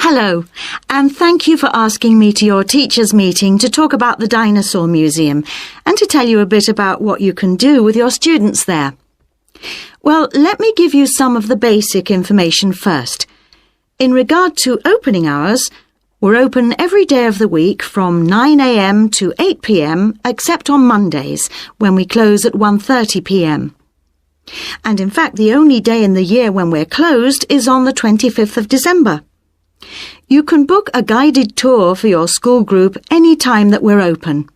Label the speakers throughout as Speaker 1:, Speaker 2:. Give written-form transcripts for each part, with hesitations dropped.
Speaker 1: Hello, and thank you for asking me to your teachers' meeting to talk about the Dinosaur Museum and to tell you a bit about what you can do with your students there. Well, let me give you some of the basic information first. In regard to opening hours, we're open every day of the week from 9 a.m. to 8 p.m. except on Mondays, when we close at 1:30 p.m. And in fact, the only day in the year when we're closed is on the 25th of December. You can book a guided tour for your school group any time that we're open.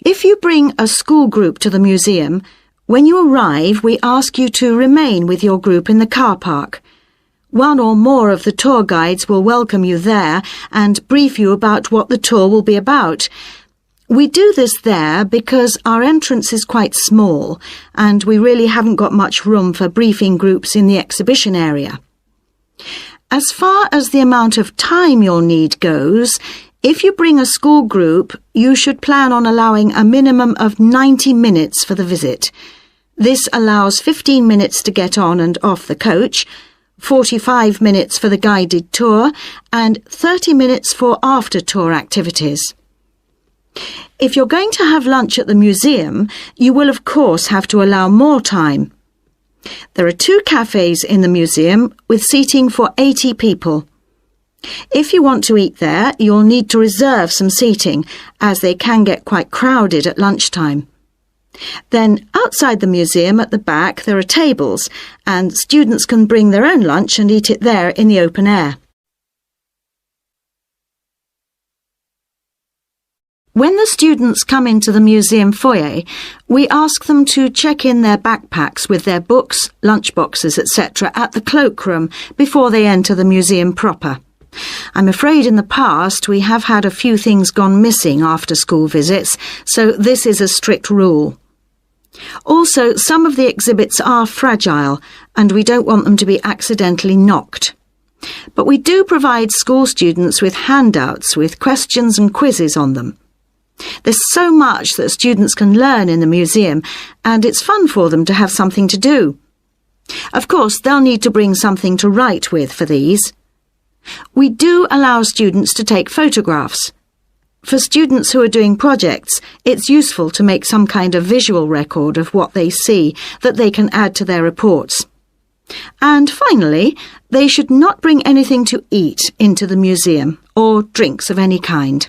Speaker 1: If you bring a school group to the museum, when you arrive, we ask you to remain with your group in the car park. One or more of the tour guides will welcome you there and brief you about what the tour will be about. We do this there because our entrance is quite small and we really haven't got much room for briefing groups in the exhibition area. As far as the amount of time you'll need goes, if you bring a school group, you should plan on allowing a minimum of 90 minutes for the visit. This allows 15 minutes to get on and off the coach, 45 minutes for the guided tour, and 30 minutes for after-tour activities. If you're going to have lunch at the museum, you will of course have to allow more time. There are 2 cafes in the museum with seating for 80 people. If you want to eat there, you'll need to reserve some seating, as they can get quite crowded at lunchtime. Then, outside the museum at the back, there are tables, and students can bring their own lunch and eat it there in the open air. When the students come into the museum foyer, we ask them to check in their backpacks with their books, lunchboxes, etc. at the cloakroom before they enter the museum proper. I'm afraid in the past we have had a few things gone missing after school visits, so this is a strict rule. Also, some of the exhibits are fragile, and we don't want them to be accidentally knocked. But we do provide school students with handouts with questions and quizzes on them. There's so much that students can learn in the museum, and it's fun for them to have something to do. Of course, they'll need to bring something to write with for these. We do allow students to take photographs. For students who are doing projects, it's useful to make some kind of visual record of what they see that they can add to their reports. And finally, they should not bring anything to eat into the museum or drinks of any kind.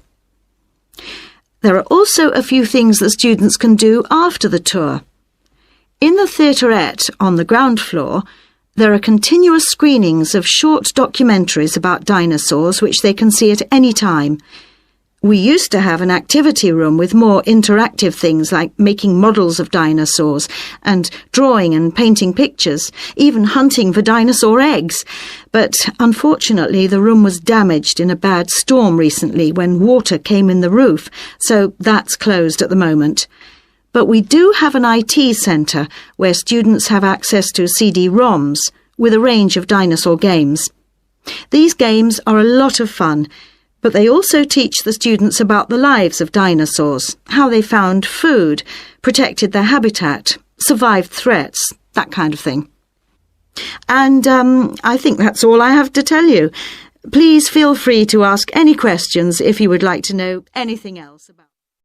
Speaker 1: There are also a few things that students can do after the tour. In the theaterette on the ground floor, there are continuous screenings of short documentaries about dinosaurs which they can see at any time. We used to have an activity room with more interactive things like making models of dinosaurs and drawing and painting pictures, even hunting for dinosaur eggs. But unfortunately, the room was damaged in a bad storm recently when water came in the roof, so that's closed at the moment. But we do have an IT centre where students have access to CD-ROMs with a range of dinosaur games. These games are a lot of fun, but they also teach the students about the lives of dinosaurs, how they found food, protected their habitat, survived threats, that kind of thing. And I think that's all I have to tell you. Please feel free to ask any questions if you would like to know anything else about